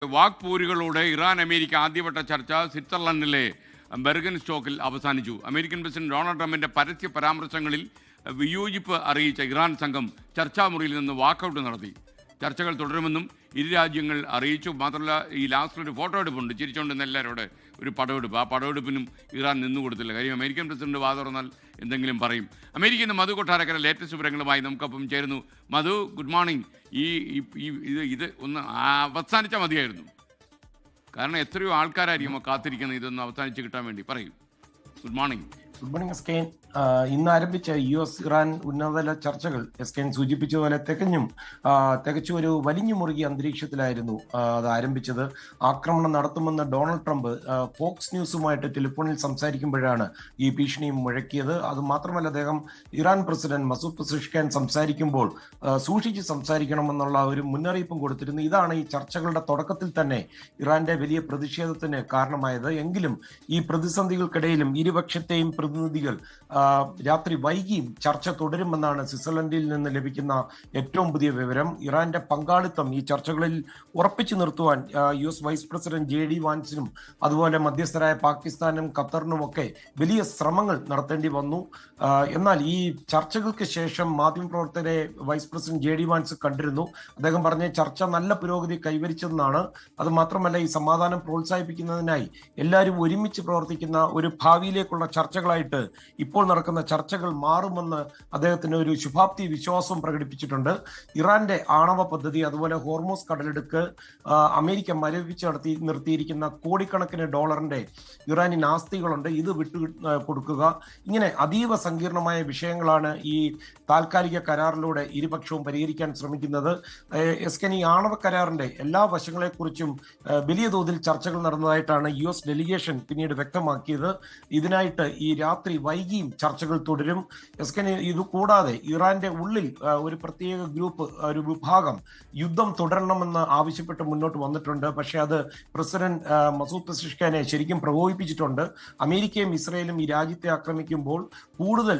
വാക്പോരുകളോടെ Iran America ആദ്യവട്ട ചർച്ച സ്വിറ്റ്സർലൻഡിലെ Bergen സ്റ്റോക്കിൽ അവസാനിച്ചു. അമേരിക്കൻ പ്രസിഡന്റ് ഡൊണാൾഡ് ട്രംപിന്റെ പരസ്യ പരാമർശങ്ങളിൽ വിയോജിപ്പ് അറിയിച്ച ഇറാൻ സംഘം ചർച്ചാമുറിയിൽ നിന്ന് വാക്കൌട്ട് നടത്തി. ചർച്ചകൾ തുടരുമെന്നും ഇരു രാജ്യങ്ങൾ അറിയിച്ചു. മാത്രമല്ല, ഈ ലാസ്റ്റിൽ ഒരു ഫോട്ടോ എടുപ്പുണ്ട്, ചിരിച്ചുകൊണ്ടിരുന്ന എല്ലാവരോട് ഒരു പടമെടുപ്പ്. ആ പടമെടുപ്പിനും ഇറാൻ നിന്നുകൊടുത്തില്ല. കാര്യം അമേരിക്കൻ പ്രസിഡന്റ് വാ തുറന്നാൽ എന്തെങ്കിലും പറയും. അമേരിക്കയിൽ നിന്ന് മധു കൊട്ടാരക്കര ലേറ്റസ്റ്റ് വിവരങ്ങളുമായി നമുക്കൊപ്പം ചേരുന്നു. മധു, ഗുഡ് മോർണിംഗ്. ഇത് ഒന്ന് അവസാനിച്ചാൽ മതിയായിരുന്നു. കാരണം എത്രയോ ആൾക്കാരായിരിക്കും കാത്തിരിക്കുന്നത് ഇതൊന്ന് അവസാനിച്ച് കിട്ടാൻ വേണ്ടി. പറയൂ. Good morning. ഗുഡ് മോർണിംഗ് എസ്കെൻ. ഇന്ന് ആരംഭിച്ച US ഇറാൻ ഉന്നതതല ചർച്ചകൾ എസ്കെൻ സൂചിപ്പിച്ചതുപോലെ തികച്ചും ഒരു വലിഞ്ഞു മുറുകിയ അന്തരീക്ഷത്തിലായിരുന്നു അത് ആരംഭിച്ചത്. ആക്രമണം നടത്തുമെന്ന് ഡൊണാൾഡ് ട്രംപ് ഫോക്സ് ന്യൂസുമായിട്ട് ടെലിഫോണിൽ സംസാരിക്കുമ്പോഴാണ് ഈ ഭീഷണി മുഴക്കിയത്. അത് മാത്രമല്ല, അദ്ദേഹം ഇറാൻ പ്രസിഡന്റ് മസൂദ് പെസഷ്കിയാൻ സംസാരിക്കുമ്പോൾ സൂക്ഷിച്ച് സംസാരിക്കണമെന്നുള്ള ഒരു മുന്നറിയിപ്പും കൊടുത്തിരുന്നു. ഇതാണ് ഈ ചർച്ചകളുടെ തുടക്കത്തിൽ തന്നെ ഇറാന്റെ വലിയ പ്രതിഷേധത്തിന് കാരണമായത്. എങ്കിലും ഈ പ്രതിസന്ധികൾക്കിടയിലും ഇരുപക്ഷത്തെയും പ്രതിനിധികൾ രാത്രി വൈകിയും ചർച്ച തുടരുമെന്നാണ് സ്വിറ്റ്സർലൻഡിൽ നിന്ന് ലഭിക്കുന്ന ഏറ്റവും പുതിയ വിവരം. ഇറാന്റെ പങ്കാളിത്തം ഈ ചർച്ചകളിൽ ഉറപ്പിച്ചു നിർത്തുവാൻ US വൈസ് പ്രസിഡന്റ് JD വാൻസിനും അതുപോലെ മധ്യസ്ഥരായ പാകിസ്ഥാനും ഖത്തറിനുമൊക്കെ വലിയ ശ്രമങ്ങൾ നടത്തേണ്ടി വന്നു. എന്നാൽ ഈ ചർച്ചകൾക്ക് ശേഷം മാധ്യമപ്രവർത്തകരെ വൈസ് പ്രസിഡന്റ് JD വാൻസ് കണ്ടിരുന്നു. അദ്ദേഹം പറഞ്ഞ ചർച്ച നല്ല പുരോഗതി കൈവരിച്ചതെന്നാണ്. അത് മാത്രമല്ല, ഈ സമാധാനം പ്രോത്സാഹിപ്പിക്കുന്നതിനായി എല്ലാവരും ഒരുമിച്ച് പ്രവർത്തിക്കുന്ന ഒരു ഭാവിയിലേക്കുള്ള ചർച്ചകളായിട്ട് ഇപ്പോൾ നടക്കുന്ന ചർച്ചകൾ മാറുമെന്ന് അദ്ദേഹത്തിന് ഒരു ശുഭാപ്തി വിശ്വാസവും പ്രകടിപ്പിച്ചിട്ടുണ്ട്. ഇറാന്റെ ആണവ പദ്ധതി, അതുപോലെ ഹോർമോസ് കടലെടുക്ക്, അമേരിക്ക മരവിച്ച് നിർത്തിയിരിക്കുന്ന കോടിക്കണക്കിന് ഡോളറിന്റെ ഇറാനിയൻ ആസ്തികളുണ്ട്, ഇത് വിട്ടു കൊടുക്കുക, ഇങ്ങനെ അതീവ സങ്കീർണമായ വിഷയങ്ങളാണ് ഈ താൽക്കാലിക കരാറിലൂടെ ഇരുപക്ഷവും പരിഹരിക്കാൻ ശ്രമിക്കുന്നത്. എസ്കൻ, ഈ ആണവ കരാറിന്റെ എല്ലാ വശങ്ങളെക്കുറിച്ചും വലിയ തോതിൽ ചർച്ചകൾ നടന്നതായിട്ടാണ് US ഡെലിഗേഷൻ പിന്നീട് വ്യക്തമാക്കിയത്. ഇതിനായിട്ട് ഈ രാത്രി വൈകിയും ചർച്ചകൾ തുടരും. എസ്കന്, ഇത് കൂടാതെ ഇറാന്റെ ഉള്ളിൽ ഒരു പ്രത്യേക ഗ്രൂപ്പ്, ഒരു വിഭാഗം യുദ്ധം തുടരണമെന്ന് ആവശ്യപ്പെട്ട് മുന്നോട്ട് വന്നിട്ടുണ്ട്. പക്ഷെ അത് പ്രസിഡന്റ് മസൂദ് പെസഷ്കിയാനെ ശരിക്കും പ്രകോപിപ്പിച്ചിട്ടുണ്ട്. അമേരിക്കയും ഇസ്രയേലും ഈ രാജ്യത്തെ ആക്രമിക്കുമ്പോൾ കൂടുതൽ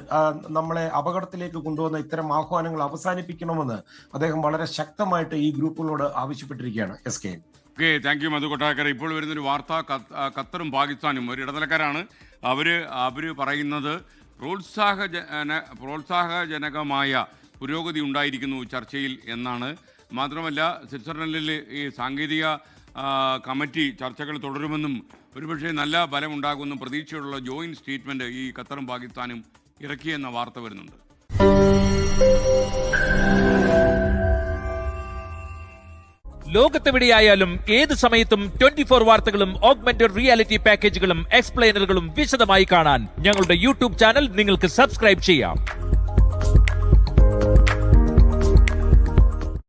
നമ്മളെ അപകടത്തിലേക്ക് കൊണ്ടുവന്ന ഇത്തരം ആഹ്വാനങ്ങൾ അവസാനിപ്പിക്കണമെന്ന് അദ്ദേഹം വളരെ ശക്തമായിട്ട് ഈ ഗ്രൂപ്പുകളോട് ആവശ്യപ്പെട്ടിരിക്കുകയാണ്. എസ്കെ. ഓക്കെ, താങ്ക് യു മധു കൊട്ടാരക്കര. ഇപ്പോൾ വരുന്നൊരു വാർത്ത, ഖത്തറും പാകിസ്ഥാനും ഒരു ഇടനിലക്കാരാണ്. അവര് പറയുന്നത് പ്രോത്സാഹജനകമായ പുരോഗതി ഉണ്ടായിരിക്കുന്നു ചർച്ചയിൽ എന്നാണ്. മാത്രമല്ല, സ്വിറ്റ്സർലൻഡിൽ ഈ സാങ്കേതിക കമ്മിറ്റി ചർച്ചകൾ തുടരുമെന്നും ഒരുപക്ഷെ നല്ല ഫലമുണ്ടാകുമെന്നും പ്രതീക്ഷയുള്ള ജോയിന്റ് സ്റ്റേറ്റ്മെന്റ് ഈ ഖത്തറും പാകിസ്ഥാനും ഇറക്കിയെന്ന വാർത്ത വരുന്നുണ്ട്. ലോകത്തെവിടെയായാലും ഏത് സമയത്തും 24 വാർത്തകളും ഓഗ്മെന്റഡ് റിയാലിറ്റി പാക്കേജുകളും എക്സ്പ്ലെയിനറുകളും വിശദമായി കാണാൻ ഞങ്ങളുടെ YouTube ചാനൽ നിങ്ങൾക്ക് സബ്സ്ക്രൈബ് ചെയ്യാം.